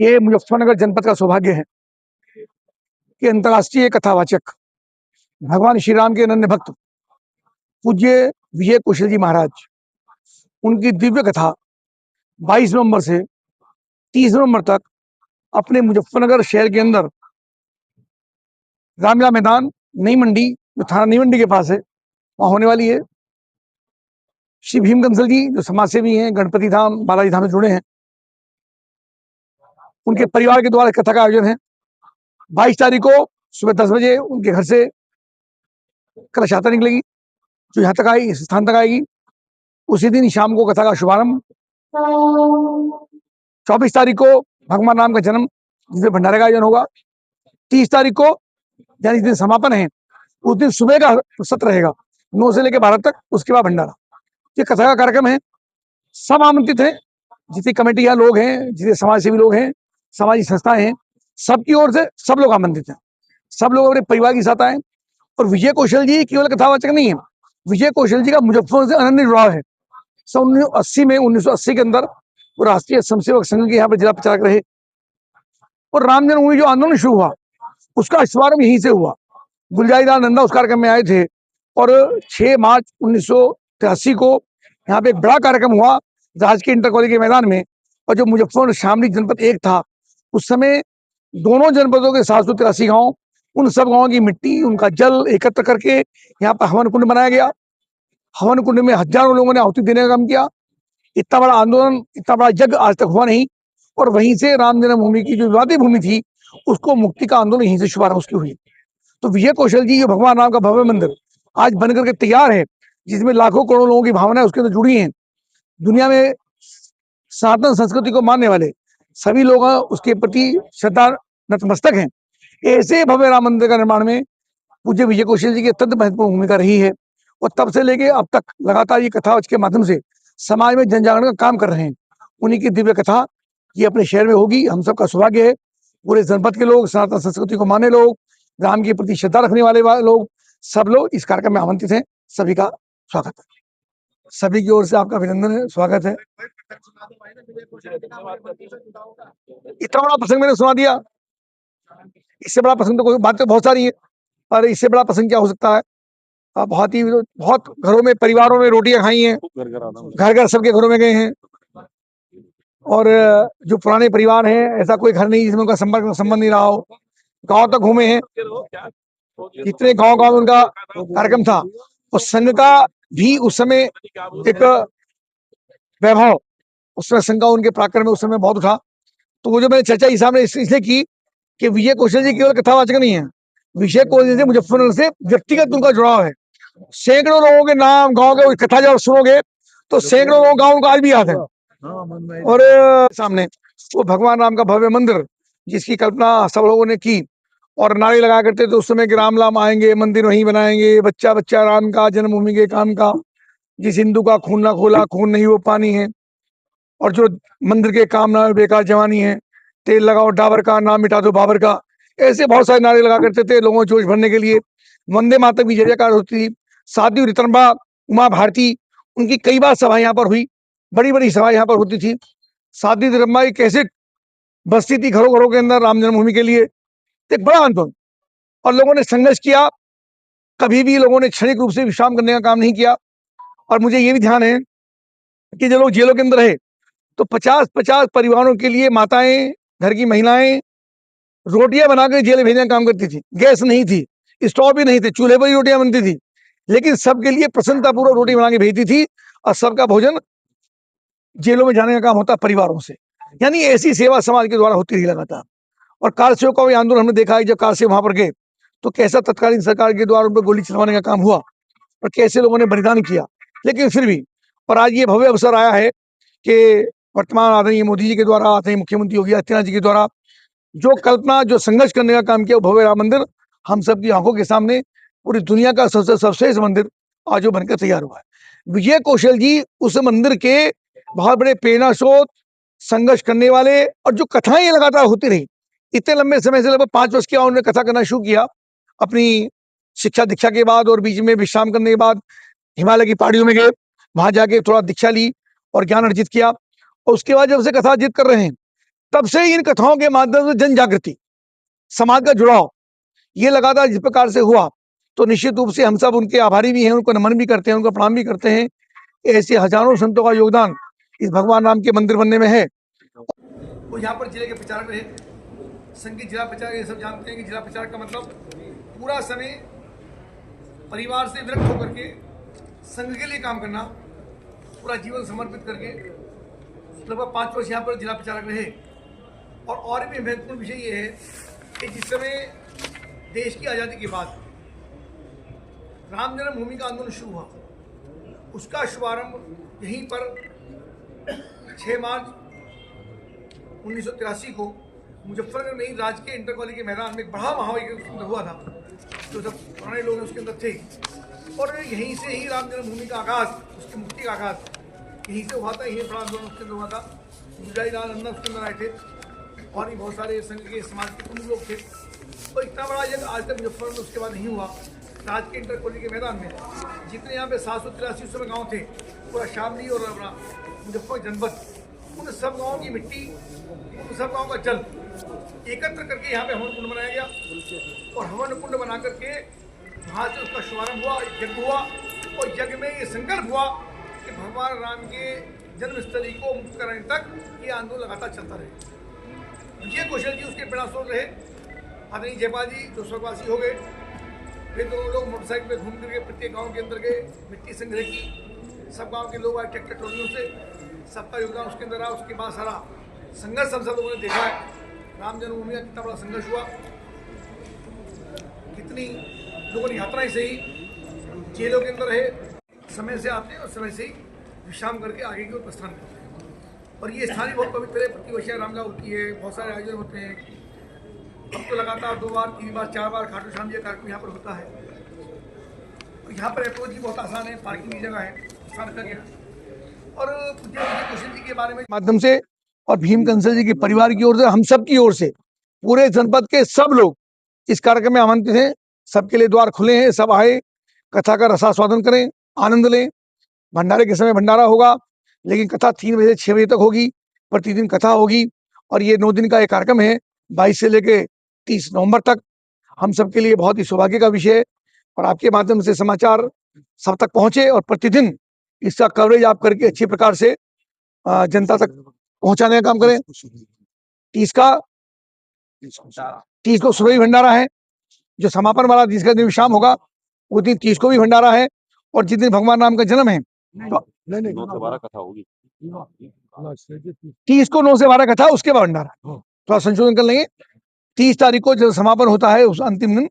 ये मुजफ्फरनगर जनपद का सौभाग्य है कि अंतर्राष्ट्रीय कथावाचक भगवान श्री राम के अनन्य भक्त पूज्य विजय कौशल जी महाराज, उनकी दिव्य कथा 22 नवंबर से 30 नवंबर तक अपने मुजफ्फरनगर शहर के अंदर रामलीला मैदान नई मंडी, जो थाना नई मंडी के पास है, वहां होने वाली है। श्री भीम कंसल जी जो समाज सेवी हैं, गणपति धाम बालाजी धाम से जुड़े हैं, उनके परिवार के द्वारा कथा का आयोजन है। 22 तारीख को सुबह 10 बजे उनके घर से कलश यात्रा निकलेगी, जो यहाँ तक आई, इस स्थान तक आएगी। उसी दिन शाम को कथा का शुभारंभ। 24 तारीख को भगवान राम का जन्म, जिसमें भंडारे का आयोजन होगा। 30 तारीख को यानी जिस दिन समापन है, उस दिन सुबह का सत्र रहेगा 9 से लेकर 12 तक, उसके बाद भंडारा। ये कथा का कार्यक्रम है। सब आमंत्रित हैं, जितनी कमेटी या लोग हैं, जितने समाज सेवी लोग हैं, सामाजिक संस्थाएं हैं, सबकी ओर से सब लोग आमंत्रित हैं। सब लोग अपने परिवार के साथ आए। और विजय कौशल जी केवल कथावाचक नहीं है, विजय कौशल जी का मुजफ्फरनगर से अनन्य जुड़ाव है। 1980 के अंदर वो राष्ट्रीय स्वयंसेवक संघ के यहाँ पर जिला प्रचारक रहे। और राम जन्मभूमि जो आंदोलन शुरू हुआ, उसका शुभारंभ यहीं से हुआ। गुलजारीलाल नंदा उस कार्यक्रम में आए थे। और 6 मार्च 1983 को यहाँ पे एक बड़ा कार्यक्रम हुआ राजकीय इंटर कॉलेज के मैदान में। और जो मुजफ्फरनगर शामली जनपद एक था, उस समय दोनों जनपदों के 783 गांव, उन सब गांवों की मिट्टी, उनका जल एकत्र करके यहाँ पर हवन कुंड बनाया गया। हवन कुंड में हजारों लोगों ने आहुति देने का काम किया। इतना बड़ा आंदोलन, इतना बड़ा यज्ञ आज तक हुआ नहीं। और वहीं से राम जन्मभूमि की जो विवादित भूमि थी, उसको मुक्ति का आंदोलन यहीं से शुभारंभ उसकी हुई। तो विजय कौशल जी, ये भगवान राम का भव्य मंदिर आज बनकर के तैयार है, जिसमें लाखों करोड़ों लोगों की भावनाएं उसके अंदर जुड़ी हैं। दुनिया में सनातन संस्कृति को मानने वाले सभी लोग उसके प्रति श्रद्धा नतमस्तक हैं। ऐसे भव्य राम मंदिर का निर्माण में पूज्य विजय कौशल जी की अत्यंत महत्वपूर्ण भूमिका रही है। और तब से लेके अब तक लगातार ये कथा के माध्यम से समाज में जन जागरण का काम कर रहे हैं। उन्हीं की दिव्य कथा ये अपने शहर में होगी। हम सबका सौभाग्य है, पूरे जनपद के लोग, सनातन संस्कृति को मानने लोग, राम के प्रति श्रद्धा रखने वाले लोग, सब लोग इस कार्यक्रम में आमंत्रित हैं। सभी का स्वागत है, सभी की ओर से आपका अभिनंदन है, स्वागत है। इतना बड़ा प्रसंग मैंने सुना दिया, इससे बड़ा प्रसंग तो कोई बात तो बहुत सारी है, पर इससे बड़ा प्रसंग क्या हो सकता है। बहुत घरों में, परिवारों में रोटियां खाई हैं, घर घर सबके घरों में गए हैं। और जो पुराने परिवार हैं, ऐसा कोई घर नहीं जिसमें उनका संबंध नहीं रहा हो। गांव तक घूमे हैं, जितने गांव गांव उनका कार्यक्रम था। और संघ का भी उस समय एक वैभव, उस समय संघ का उनके पराक्रम में उस समय बहुत उठा। तो वो जो मैंने चर्चा इस सामने इसलिए की कि विजय कौशल जी केवल कथावाचक नहीं है, विजय कौशल जी मुजफ्फरनगर से व्यक्तिगत उनका जुड़ाव है। सैकड़ों लोगों के नाम गांव के कथा जब सुनोगे तो सैकड़ों लोग गांव उनको आज भी याद है। और सामने वो भगवान राम का भव्य मंदिर, जिसकी कल्पना सब लोगों ने की और नारे लगा करते थे उस समय कि राम राम आएंगे, मंदिर वहीं बनाएंगे, बच्चा बच्चा राम का, जन्मभूमि के काम का, जिस हिंदू का खून ना खोला खून नहीं वो पानी है, और जो मंदिर के काम ना बेकार जवानी है, तेल लगाओ डाबर का, नाम मिटा दो बाबर का। ऐसे बहुत सारे नारे लगा करते थे लोगों को जोश भरने के लिए। वंदे मातरम की जय जयकार होती थी। साध्वी रितंबा, उमा भारती, उनकी कई बार सभा यहाँ पर हुई, बड़ी बड़ी सभा यहाँ पर होती थी। साध्वी रितंबा की कैसे बस्ती थी घरों घरों के अंदर राम जन्मभूमि के लिए, एक बड़ा आंदोलन। और लोगों ने संघर्ष किया, कभी भी लोगों ने क्षणिक रूप से विश्राम करने का काम नहीं किया। और मुझे ये भी ध्यान है कि जो लोग जेलों के अंदर रहे, तो 50-50 परिवारों के लिए माताएं, घर की महिलाएं रोटियां बनाकर जेल भेजने का काम करती थी। गैस नहीं थी, स्टोव भी नहीं थे, चूल्हे पर ही रोटियां बनती थी, लेकिन सबके लिए प्रसन्नतापूर्वक रोटी बना के भेजती थी। और सबका भोजन जेलों में जाने का काम होता परिवारों से। यानी ऐसी सेवा समाज के द्वारा होती रही लगातार। और कार सेवक का भी आंदोलन हमने देखा है, जब कार से वहां पर गए तो कैसा तत्कालीन सरकार के द्वारा उन पर गोली चलवाने का काम हुआ और कैसे लोगों ने बलिदान किया। लेकिन फिर भी, और आज ये भव्य अवसर आया है कि वर्तमान आदरणीय मोदी जी के द्वारा, आदरणीय मुख्यमंत्री योगी आदित्यनाथ जी के द्वारा जो कल्पना, जो संघर्ष करने का काम किया, वो भव्य राम मंदिर हम सबकी आंखों के सामने पूरी दुनिया का सबसे सर्वश्रेष्ठ मंदिर आज जो बनकर तैयार हुआ है। विजय कौशल जी उस मंदिर के बहुत बड़े प्रेरणा स्रोत, संघर्ष करने वाले, और जो कथाएं लगातार होती रही इतने लंबे समय से, लगभग 5 वर्ष के बाद उन्होंने कथा करना शुरू किया अपनी शिक्षा दीक्षा के बाद। और बीच में विश्राम करने के बाद हिमालय की पहाड़ियों में गए, वहां जाके थोड़ा दीक्षा ली और ज्ञान अर्जित किया। और उसके बाद जब से कथा जिद कर रहे हैं, तब से इन कथाओं के माध्यम से जन जागृति, समाज का जुड़ाव ये लगातार जिस प्रकार से हुआ, तो निश्चित रूप से हम सब उनके आभारी भी हैं, उनको नमन भी करते हैं, उनको प्रणाम भी करते हैं। ऐसे हजारों संतों का योगदान इस भगवान राम के मंदिर बनने में है। वो यहाँ पर जिले के प्रचारक रहे, संघ के जिला प्रचारक ये सब जानते हैं कि जिला प्रचारक का मतलब पूरा समय परिवार से विरक्त होकर के संघ के लिए काम करना, पूरा जीवन समर्पित करके लगभग 5 वर्ष यहाँ पर जिला प्रचारक रहे। और भी महत्वपूर्ण विषय ये है कि जिस समय देश की आज़ादी के बाद राम जन्मभूमि का आंदोलन शुरू हुआ, उसका शुभारंभ यहीं पर 6 मार्च 1983 को मुजफ्फरनगर में ही राजकीय इंटर कॉलेज के मैदान में एक बड़ा महावैज्ञानिक हुआ था, जो सब पुराने लोग उसके अंदर थे। और यहीं से ही राम जन्मभूमि का आगाज़, उसकी मुक्ति का आगाज़ यहीं से हुआ था, यही बड़ा आंदोलन उसके अंदर हुआ था। गुजराई लाल नंदा उसके अंदर आए थे और भी बहुत सारे संघ के समाज के प्रमुख लोग थे। तो इतना बड़ा यज्ञ आज तक मुजफ्फरनगर में उसके बाद नहीं हुआ। राजकीय इंटर कॉलेज के मैदान में जितने यहाँ पे 783 समय गाँव थे, पूरा शामली और मुजफ्फर जनपद, उन सब गाँवों की मिट्टी, उन सब गाँव का जल एकत्र करके यहाँ पे हवन कुंड बनाया गया और हवन कुंड बना करके वहाँ से उसका शुभारंभ हुआ, यज्ञ हुआ। और यज्ञ में ये संकल्प हुआ कि भगवान राम के जन्मस्थली को मुक्त कराने तक ये आंदोलन लगातार चलता रहे। विजय कौशल जी उसके प्रेरणा स्रोत रहे। आदरणीय जयपाल जी जो स्वर्गवासी हो गए, वे दोनों लोग मोटरसाइकिल पे घूम करके प्रत्येक गाँव के अंदर गए, मिट्टी संग्रह की, सब गाँव के लोग आए ट्रैक्टर ट्रॉलियों से, सबका योगदान उसके अंदर रहा। उसके बाद सारा संघर्ष हम सब लोगों ने देखा है, राम जन्मभूमि का कितना बड़ा संघर्ष हुआ, कितनी लोगों ने यात्राएं सही, जेलों के अंदर रहे, समय से आते हैं और समय से ही विश्राम करके आगे की ओर प्रस्थान करते हैं। और ये स्थानीय बहुत पवित्र है, प्रतिवर्ष रामलीला होती है, बहुत सारे आयोजन होते हैं। अब तो लगातार 2 बार 3 बार 4 बार खाटू श्याम जी का कार्यक्रम यहाँ पर होता है। और यहाँ पर अप्रोच भी बहुत आसान है, पार्किंग की जगह है, आसान रखा गया। और विजय कौशल जी के बारे में माध्यम से और भीम कंसल जी के परिवार की ओर से, हम सब की ओर से, पूरे जनपद के सब लोग इस कार्यक्रम में आमंत्रित हैं। सबके लिए द्वार खुले हैं, सब आए, कथा का रसास्वादन करें, आनंद लें। भंडारे के समय भंडारा होगा, लेकिन कथा 3 बजे से 6 बजे तक होगी, प्रतिदिन कथा होगी। और ये 9 दिन का एक कार्यक्रम है, 22 से लेके 30 नवंबर तक। हम सबके लिए बहुत ही सौभाग्य का विषय है और आपके माध्यम से समाचार सब तक पहुंचे और प्रतिदिन इसका कवरेज आप करके अच्छी प्रकार से जनता तक पहुंचाने का काम करें। 30 को सुबह ही भंडारा है, जो समापन वाला 30 का दिन शाम होगा, वो दिन 30 को भी भंडारा है। और जिस दिन भगवान राम का जन्म है, तो 9 से 12 कथा होगी, 30 को 9 से 12 कथा, उसके बाद भंडारा। थोड़ा संशोधन कर लेंगे, 30 तारीख को जब समापन होता है, उस अंतिम दिन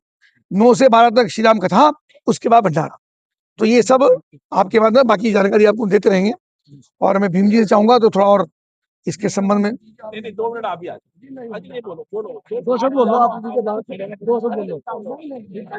9 से 12 तक श्री राम कथा, उसके बाद भंडारा। तो ये सब आपके माध्यम, बाकी जानकारी आपको देते रहेंगे। और मैं भीम जी से चाहूंगा तो थोड़ा और इसके संबंध में 2 मिनट आप भी आ जाओ। दो शब्द बोलो आप, 2 शब्द बोलो।